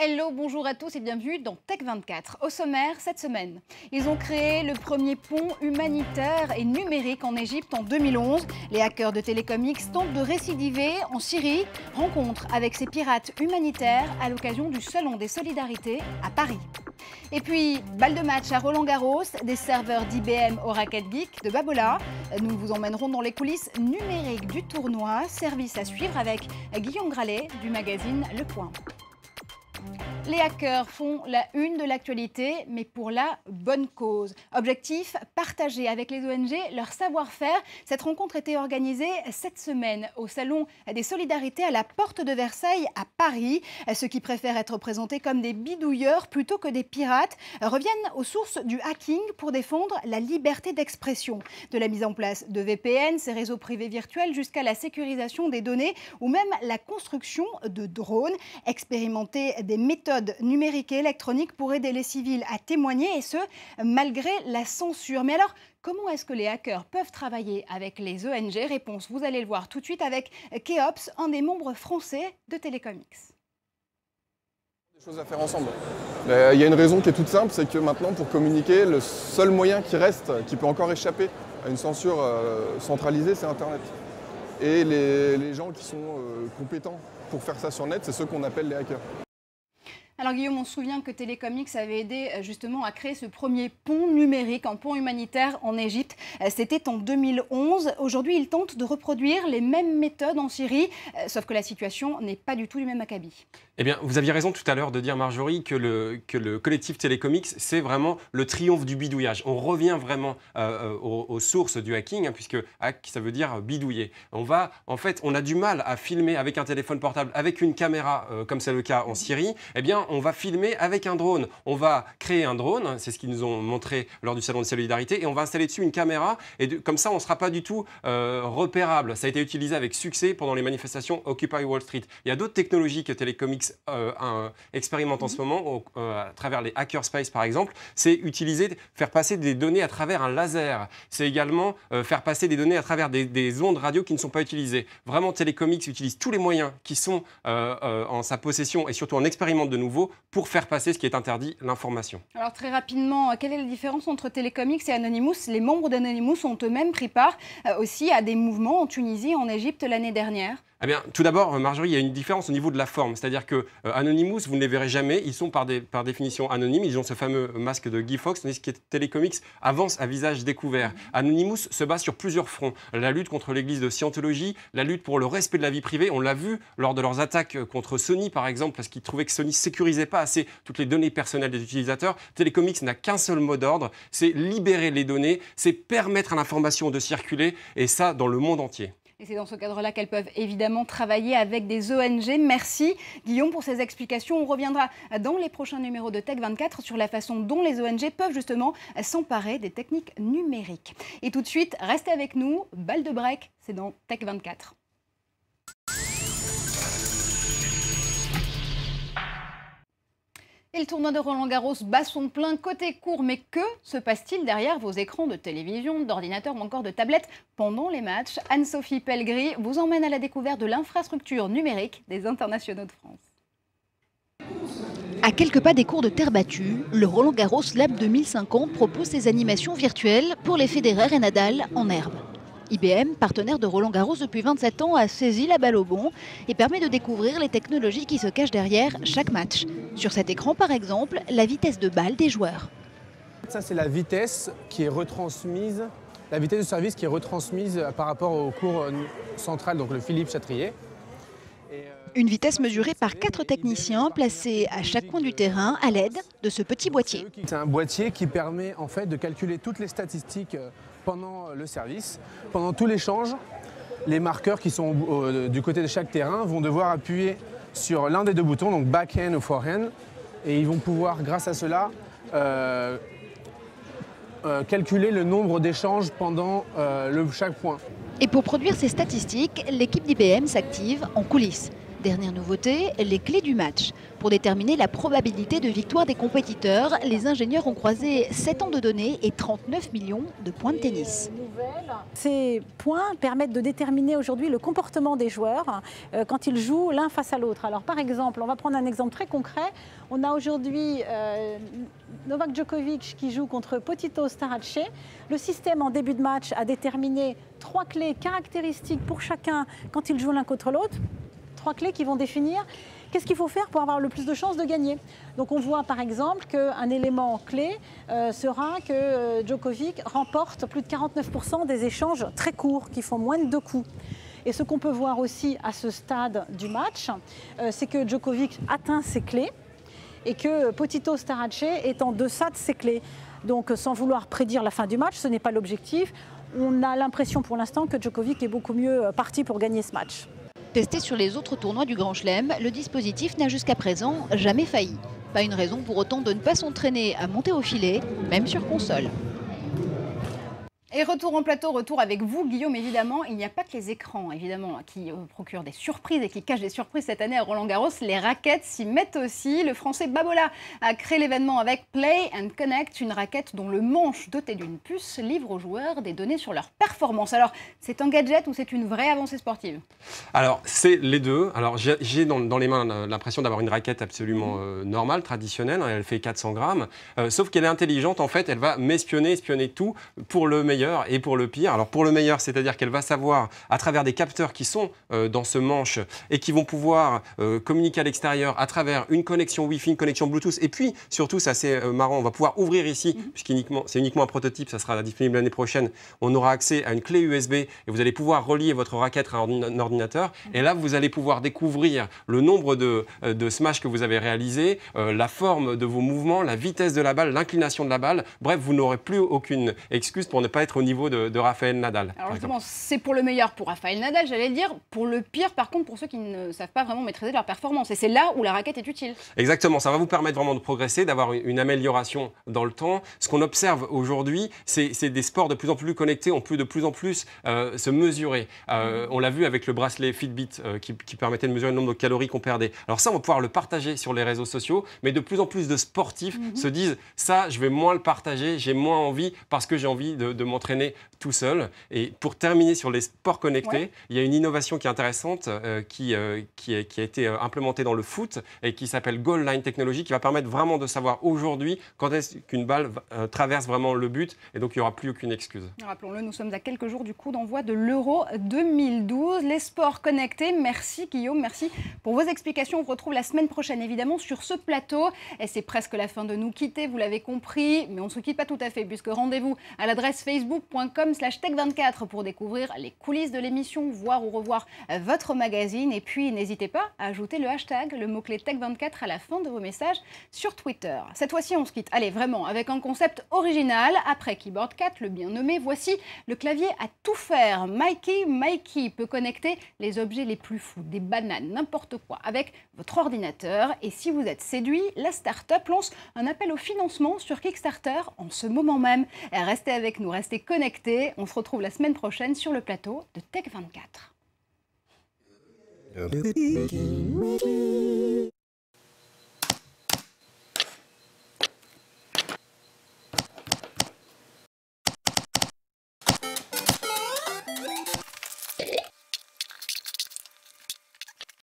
Hello, bonjour à tous et bienvenue dans Tech24. Au sommaire, cette semaine, ils ont créé le premier pont humanitaire et numérique en Égypte en 2011. Les hackers de Telecom X tentent de récidiver en Syrie. Rencontre avec ces pirates humanitaires à l'occasion du Salon des Solidarités à Paris. Et puis, balle de match à Roland-Garros, des serveurs d'IBM au Racket Geek de Babola. Nous vous emmènerons dans les coulisses numériques du tournoi. Service à suivre avec Guillaume Gralet du magazine Le Point. Les hackers font la une de l'actualité, mais pour la bonne cause. Objectif, partager avec les ONG leur savoir-faire. Cette rencontre était organisée cette semaine au Salon des Solidarités à la Porte de Versailles à Paris. Ceux qui préfèrent être présentés comme des bidouilleurs plutôt que des pirates reviennent aux sources du hacking pour défendre la liberté d'expression. De la mise en place de VPN, ces réseaux privés virtuels, jusqu'à la sécurisation des données ou même la construction de drones. Expérimenter des méthodes numériques et électroniques pour aider les civils à témoigner, et ce, malgré la censure. Mais alors, comment est-ce que les hackers peuvent travailler avec les ONG? Réponse, vous allez le voir tout de suite avec Keops, un des membres français de Telecom X. Des choses à faire ensemble. Il y a une raison qui est toute simple, c'est que maintenant, pour communiquer, le seul moyen qui reste, qui peut encore échapper à une censure centralisée, c'est Internet. Et les gens qui sont compétents pour faire ça sur net, c'est ceux qu'on appelle les hackers. Alors Guillaume, on se souvient que Telecom X avait aidé justement à créer ce premier pont numérique, un pont humanitaire en Égypte. C'était en 2011. Aujourd'hui, ils tentent de reproduire les mêmes méthodes en Syrie, sauf que la situation n'est pas du tout du même acabit. Eh bien, vous aviez raison tout à l'heure de dire, Marjorie, que le collectif Telecom X, c'est vraiment le triomphe du bidouillage. On revient vraiment aux sources du hacking, hein, puisque hack, ça veut dire bidouiller. On a du mal à filmer avec un téléphone portable, avec une caméra, comme c'est le cas en Syrie. Eh bien, on va filmer avec un drone. On va créer un drone, c'est ce qu'ils nous ont montré lors du Salon de Solidarité, et on va installer dessus une caméra, et comme ça, on ne sera pas du tout repérable. Ça a été utilisé avec succès pendant les manifestations Occupy Wall Street. Il y a d'autres technologies que Telecom X expérimente en ce moment, à travers les hackerspace par exemple. C'est faire passer des données à travers un laser. C'est également faire passer des données à travers des ondes radio qui ne sont pas utilisées. Vraiment, Telecom X utilise tous les moyens qui sont en sa possession, et surtout en expérimente de nouveau, pour faire passer ce qui est interdit, l'information. Alors très rapidement, quelle est la différence entre Telecom X et Anonymous? Les membres d'Anonymous ont eux-mêmes pris part aussi à des mouvements en Tunisie et en Égypte l'année dernière. Eh bien, tout d'abord, Marjorie, il y a une différence au niveau de la forme. C'est-à-dire que Anonymous, vous ne les verrez jamais. Ils sont par définition anonymes. Ils ont ce fameux masque de Guy Fawkes, tandis que Telecom X avance à visage découvert. Anonymous se base sur plusieurs fronts. La lutte contre l'église de Scientologie, la lutte pour le respect de la vie privée. On l'a vu lors de leurs attaques contre Sony, par exemple, parce qu'ils trouvaient que Sony ne sécurisait pas assez toutes les données personnelles des utilisateurs. Telecom X n'a qu'un seul mot d'ordre, c'est libérer les données, c'est permettre à l'information de circuler, et ça dans le monde entier. Et c'est dans ce cadre-là qu'elles peuvent évidemment travailler avec des ONG. Merci Guillaume pour ces explications. On reviendra dans les prochains numéros de Tech24 sur la façon dont les ONG peuvent justement s'emparer des techniques numériques. Et tout de suite, restez avec nous. Balle de break, c'est dans Tech24. Et le tournoi de Roland-Garros bat son plein côté court. Mais que se passe-t-il derrière vos écrans de télévision, d'ordinateur ou encore de tablette pendant les matchs? Anne-Sophie Pellegris vous emmène à la découverte de l'infrastructure numérique des internationaux de France. À quelques pas des cours de terre battue, le Roland-Garros Lab 2050 propose ses animations virtuelles pour les Federer et Nadal en herbe. IBM, partenaire de Roland-Garros depuis 27 ans, a saisi la balle au bond et permet de découvrir les technologies qui se cachent derrière chaque match. Sur cet écran, par exemple, la vitesse de balle des joueurs. Ça, c'est la vitesse qui est retransmise, la vitesse de service qui est retransmise par rapport au cours central, donc le Philippe Chatrier. Une vitesse mesurée par 4 techniciens placés à chaque coin du terrain à l'aide de ce petit boîtier. C'est un boîtier qui permet en fait de calculer toutes les statistiques pendant le service, pendant tout l'échange. Les marqueurs qui sont du côté de chaque terrain vont devoir appuyer sur l'un des deux boutons, donc backhand ou forehand, et ils vont pouvoir, grâce à cela, calculer le nombre d'échanges pendant chaque point. Et pour produire ces statistiques, l'équipe d'IBM s'active en coulisses. Dernière nouveauté, les clés du match. Pour déterminer la probabilité de victoire des compétiteurs, les ingénieurs ont croisé 7 ans de données et 39 millions de points de tennis. Ces points permettent de déterminer aujourd'hui le comportement des joueurs quand ils jouent l'un face à l'autre. Alors par exemple, on va prendre un exemple très concret. On a aujourd'hui Novak Djokovic qui joue contre Potito Starace. Le système en début de match a déterminé 3 clés caractéristiques pour chacun quand ils jouent l'un contre l'autre. 3 clés qui vont définir qu'est-ce qu'il faut faire pour avoir le plus de chances de gagner. Donc on voit par exemple qu'un élément clé sera que Djokovic remporte plus de 49% des échanges très courts qui font moins de 2 coups. Et ce qu'on peut voir aussi à ce stade du match, c'est que Djokovic atteint ses clés et que Potito Starace est en deçà de ses clés. Donc sans vouloir prédire la fin du match, ce n'est pas l'objectif. On a l'impression pour l'instant que Djokovic est beaucoup mieux parti pour gagner ce match. Testé sur les autres tournois du Grand Chelem, le dispositif n'a jusqu'à présent jamais failli. Pas une raison pour autant de ne pas s'entraîner à monter au filet, même sur console. Et retour en plateau, retour avec vous, Guillaume, évidemment. Il n'y a pas que les écrans, évidemment, qui procurent des surprises et qui cachent des surprises cette année à Roland-Garros. Les raquettes s'y mettent aussi. Le Français Babola a créé l'événement avec Play and Connect, une raquette dont le manche doté d'une puce livre aux joueurs des données sur leur performance. Alors, c'est un gadget ou c'est une vraie avancée sportive? Alors, c'est les deux. Alors, j'ai dans les mains l'impression d'avoir une raquette absolument normale, traditionnelle. Elle fait 400 grammes. Sauf qu'elle est intelligente, en fait. Elle va espionner tout pour le meilleur et pour le pire. Alors pour le meilleur, c'est-à-dire qu'elle va savoir à travers des capteurs qui sont dans ce manche et qui vont pouvoir communiquer à l'extérieur à travers une connexion Wi-Fi, une connexion Bluetooth. Et puis surtout, c'est assez marrant, on va pouvoir ouvrir ici, puisque c'est uniquement un prototype, ça sera disponible l'année prochaine. On aura accès à une clé USB et vous allez pouvoir relier votre raquette à un ordinateur. Et là, vous allez pouvoir découvrir le nombre de smash que vous avez réalisé, la forme de vos mouvements, la vitesse de la balle, l'inclignation de la balle. Bref, vous n'aurez plus aucune excuse pour ne pas être au niveau de Rafael Nadal. Alors justement, c'est pour le meilleur pour Rafael Nadal, j'allais le dire. Pour le pire, par contre, pour ceux qui ne savent pas vraiment maîtriser leur performance. Et c'est là où la raquette est utile. Exactement, ça va vous permettre vraiment de progresser, d'avoir une amélioration dans le temps. Ce qu'on observe aujourd'hui, c'est des sports de plus en plus connectés, on peut de plus en plus se mesurer. On l'a vu avec le bracelet Fitbit qui permettait de mesurer le nombre de calories qu'on perdait. Alors ça, on va pouvoir le partager sur les réseaux sociaux, mais de plus en plus de sportifs se disent ça, je vais moins le partager, j'ai moins envie parce que j'ai envie de m'entraîner tout seul. Et pour terminer sur les sports connectés, il y a une innovation qui est intéressante qui a été implémentée dans le foot et qui s'appelle Goal Line Technology, qui va permettre vraiment de savoir aujourd'hui quand est-ce qu'une balle traverse vraiment le but et donc il n'y aura plus aucune excuse. Rappelons-le, nous sommes à quelques jours du coup d'envoi de l'Euro 2012. Les sports connectés, merci Guillaume, merci pour vos explications. On vous retrouve la semaine prochaine évidemment sur ce plateau. Et c'est presque la fin de nous quitter, vous l'avez compris, mais on ne se quitte pas tout à fait puisque rendez-vous à l'adresse facebook.com/tech24 pour découvrir les coulisses de l'émission, voir ou revoir votre magazine. Et puis n'hésitez pas à ajouter le hashtag, le mot-clé Tech24 à la fin de vos messages sur Twitter. Cette fois-ci, on se quitte, allez, vraiment, avec un concept original. Après Keyboard 4, le bien nommé, voici le clavier à tout faire. Mikey peut connecter les objets les plus fous, des bananes, n'importe quoi, avec votre ordinateur. Et si vous êtes séduit, la start-up lance un appel au financement sur Kickstarter en ce moment même. Restez avec nous, restez connectés. On se retrouve la semaine prochaine sur le plateau de Tech24.